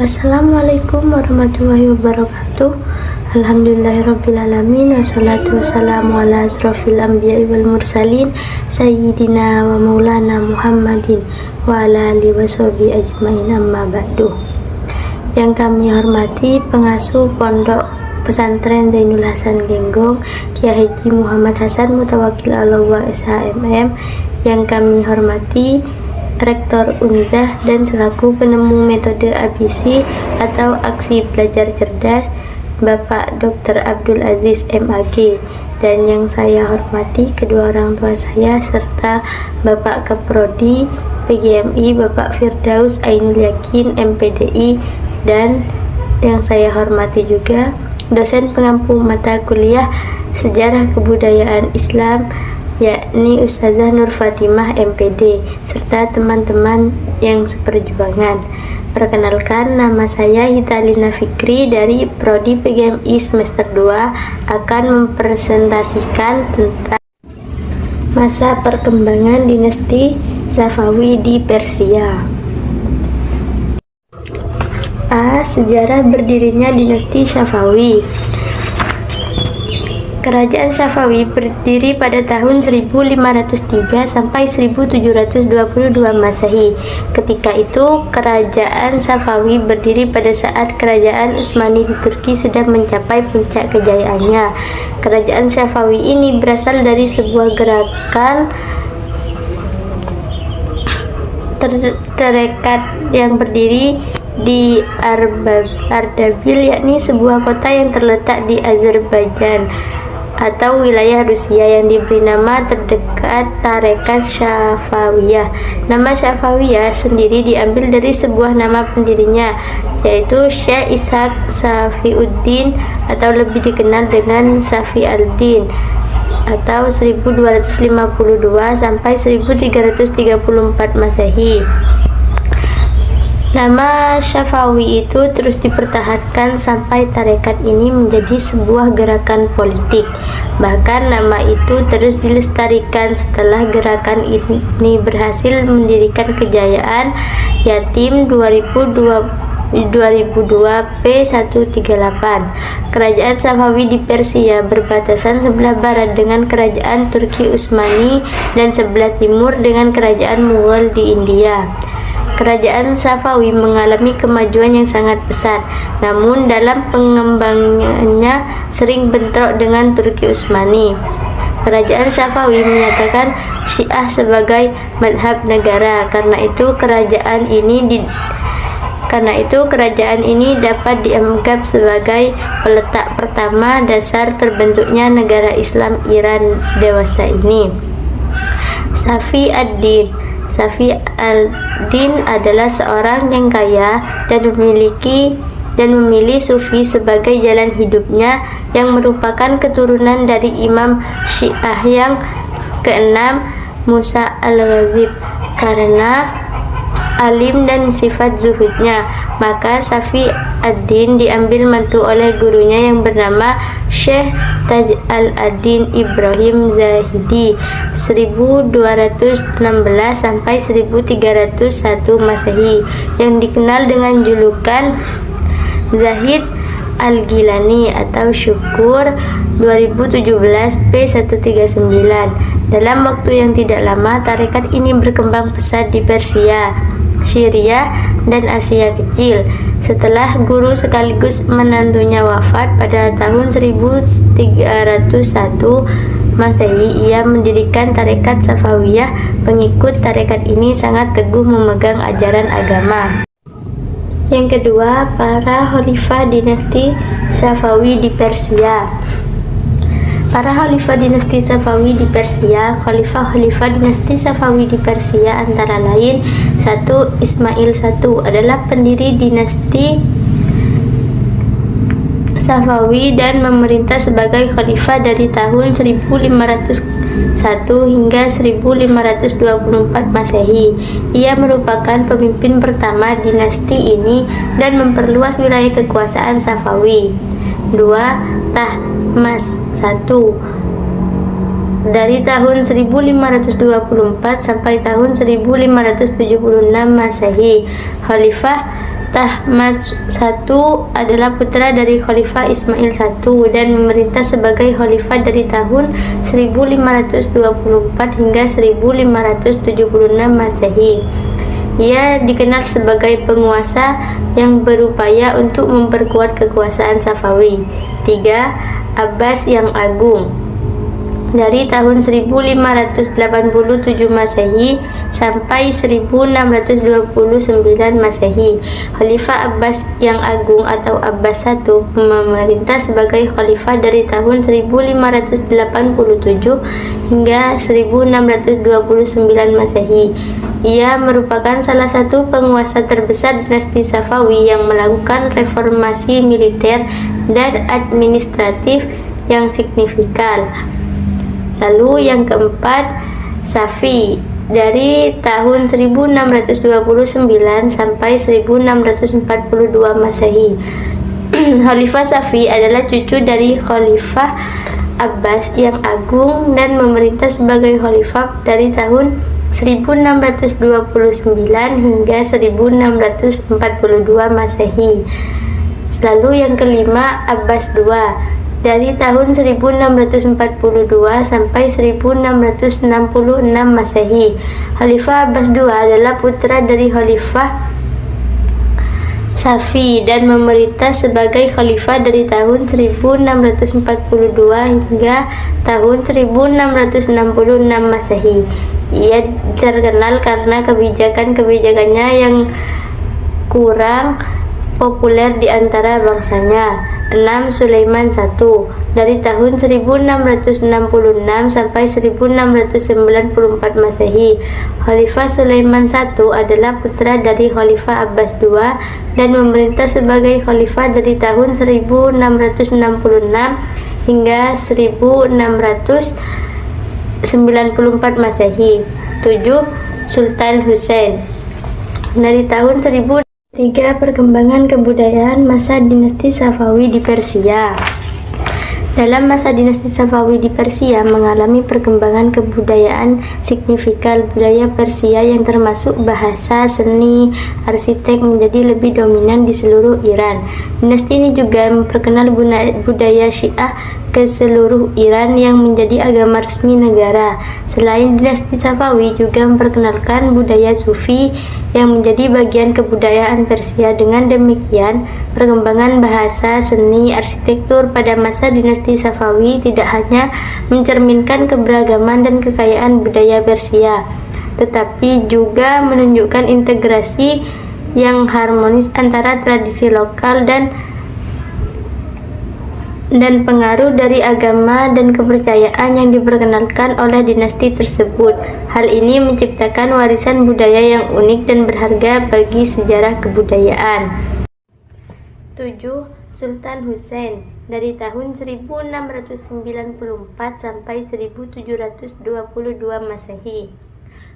Assalamualaikum warahmatullahi wabarakatuh. Alhamdulillahirrabbilalamin. Wassalatu wassalamu ala asrofil anbiya'i wal mursalin Sayyidina wa maulana Muhammadin wa ala alihi wa sahbihi ajmain, amma ba'du. Yang kami hormati pengasuh Pondok Pesantren Zainul Hasan Genggong, Kiai Haji Muhammad Hasan Mutawakil Allah SHMM. Yang kami hormati Rektor Unzah dan selaku penemu metode ABC atau Aksi Belajar Cerdas, Bapak Dr. Abdul Aziz MAG, dan yang saya hormati kedua orang tua saya serta Bapak Kaprodi PGMI Bapak Firdaus Ainul Yakin MPDI, dan yang saya hormati juga dosen pengampu mata kuliah Sejarah Kebudayaan Islam yakni Ustazah Nur Fatimah MPD serta teman-teman yang seperjuangan. Perkenalkan, nama saya Hitalina Fikri dari Prodi PGMI semester 2 akan mempresentasikan tentang masa perkembangan dinasti Safawi di Persia. A. Sejarah berdirinya dinasti Safawi. Kerajaan Safawi berdiri pada tahun 1503 sampai 1722 Masehi. Ketika itu, kerajaan Safawi berdiri pada saat kerajaan Utsmani di Turki sedang mencapai puncak kejayaannya. Kerajaan Safawi ini berasal dari sebuah gerakan tarekat yang berdiri di Ardabil, yakni sebuah kota yang terletak di Azerbaijan atau wilayah Rusia yang diberi nama terdekat tarekat Safawiyah. Nama Safawiyah sendiri diambil dari sebuah nama pendirinya, yaitu Syekh Ishaq Safiuddin atau lebih dikenal dengan Safi al-Din atau 1252 sampai 1334 Masehi. Nama Safawi itu terus dipertahankan sampai tarekat ini menjadi sebuah gerakan politik. Bahkan nama itu terus dilestarikan setelah gerakan ini berhasil mendirikan kejayaan Yatim 2002 P138. Kerajaan Safawi di Persia berbatasan sebelah barat dengan kerajaan Turki Utsmani dan sebelah timur dengan kerajaan Mughal di India. Kerajaan Safawi mengalami kemajuan yang sangat pesat, namun dalam pengembangannya sering bentrok dengan Turki Utsmani. Kerajaan Safawi menyatakan Syiah sebagai madhab negara, karena itu kerajaan ini dapat dianggap sebagai peletak pertama dasar terbentuknya negara Islam Iran dewasa ini. Safi al-Din adalah seorang yang kaya dan memilih sufi sebagai jalan hidupnya, yang merupakan keturunan dari Imam Syiah yang keenam, Musa al-Ghazib. Karena alim dan sifat zuhudnya, maka Safi ad-Din diambil mantu oleh gurunya yang bernama Syekh Taj al-Adin Ibrahim Zahidi 1216 sampai 1301 Masehi, yang dikenal dengan julukan Zahid al-Gilani atau Syukur 2017 P139. Dalam waktu yang tidak lama, tarekat ini berkembang pesat di Persia, Syria, dan Asia Kecil. Setelah guru sekaligus menantunya wafat pada tahun 1301 Masehi, ia mendirikan tarekat Safawiyah. Pengikut tarekat ini sangat teguh memegang ajaran agama. Yang kedua, para khalifah dinasti Safawi di Persia. Para khalifah dinasti Safawi di Persia. Khalifah dinasti Safawi di Persia antara lain: 1. Ismail I adalah pendiri dinasti Safawi dan memerintah sebagai khalifah dari tahun 1501 hingga 1524 Masehi. Ia merupakan pemimpin pertama dinasti ini dan memperluas wilayah kekuasaan Safawi. 2. Tahmasp I dari tahun 1524 sampai tahun 1576 Masehi. Khalifah Tahmad I adalah putra dari Khalifah Ismail I dan memerintah sebagai khalifah dari tahun 1524 hingga 1576 Masehi. Ia dikenal sebagai penguasa yang berupaya untuk memperkuat kekuasaan Safawi. 3. Abbas yang Agung. Dari tahun 1587 Masehi sampai 1629 Masehi, Khalifah Abbas yang Agung atau Abbas I memerintah sebagai khalifah dari tahun 1587 hingga 1629 Masehi. Ia merupakan salah satu penguasa terbesar dinasti Safawi yang melakukan reformasi militer dan administratif yang signifikan. Lalu yang keempat, Safi. Dari tahun 1629 sampai 1642 Masehi. Khalifah Safi adalah cucu dari Khalifah Abbas yang Agung dan memerintah sebagai khalifah dari tahun 1629 hingga 1642 Masehi. Lalu yang kelima, Abbas II. Dari tahun 1642 sampai 1666 Masehi. Khalifah Abbas II adalah putra dari Khalifah Safi dan memerintah sebagai khalifah dari tahun 1642 hingga tahun 1666 Masehi. Ia terkenal karena kebijakan-kebijakannya yang kurang populer di antara bangsanya. 6. Sulaiman I. Dari tahun 1666 sampai 1694 Masehi. Khalifah Sulaiman I adalah putra dari Khalifah Abbas II dan memerintah sebagai khalifah dari tahun 1666 hingga 1694 Masehi. 7. Sultan Husain. Dari tahun 3. Perkembangan kebudayaan masa dinasti Safawi di Persia. Dalam masa dinasti Safawi di Persia mengalami perkembangan kebudayaan signifikan. Budaya Persia yang termasuk bahasa, seni, arsitek menjadi lebih dominan di seluruh Iran. Dinasti ini juga memperkenal budaya Syiah ke seluruh Iran yang menjadi agama resmi negara. Selain dinasti Safawi juga memperkenalkan budaya Sufi yang menjadi bagian kebudayaan Persia. Dengan demikian, perkembangan bahasa, seni, arsitektur pada masa dinasti Safawi tidak hanya mencerminkan keberagaman dan kekayaan budaya Persia, tetapi juga menunjukkan integrasi yang harmonis antara tradisi lokal dan pengaruh dari agama dan kepercayaan yang diperkenalkan oleh dinasti tersebut. Hal ini menciptakan warisan budaya yang unik dan berharga bagi sejarah kebudayaan. 7. Sultan Husain. Dari tahun 1694 sampai 1722 Masehi.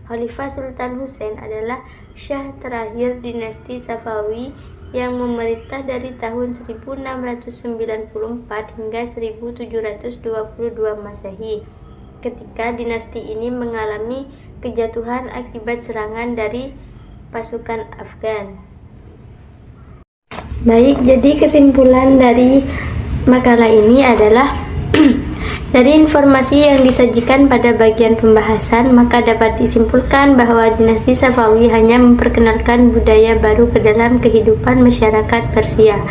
Khalifah Sultan Husain adalah syah terakhir dinasti Safawi yang memerintah dari tahun 1694 hingga 1722 Masehi. Ketika dinasti ini mengalami kejatuhan akibat serangan dari pasukan Afgan. Baik, jadi kesimpulan dari makalah ini adalah dari informasi yang disajikan pada bagian pembahasan, maka dapat disimpulkan bahwa dinasti Safawi hanya memperkenalkan budaya baru ke dalam kehidupan masyarakat Persia,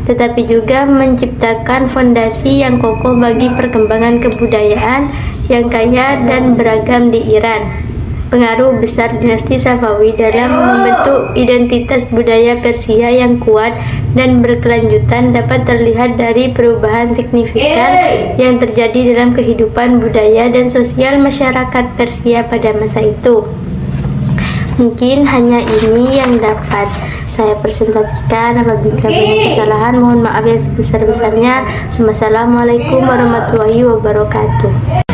tetapi juga menciptakan fondasi yang kokoh bagi perkembangan kebudayaan yang kaya dan beragam di Iran. Pengaruh besar dinasti Safawi dalam membentuk identitas budaya Persia yang kuat dan berkelanjutan dapat terlihat dari perubahan signifikan yang terjadi dalam kehidupan budaya dan sosial masyarakat Persia pada masa itu. Mungkin hanya ini yang dapat saya presentasikan. Apabila banyak kesalahan, mohon maaf yang sebesar-besarnya. Wassalamualaikum warahmatullahi wabarakatuh.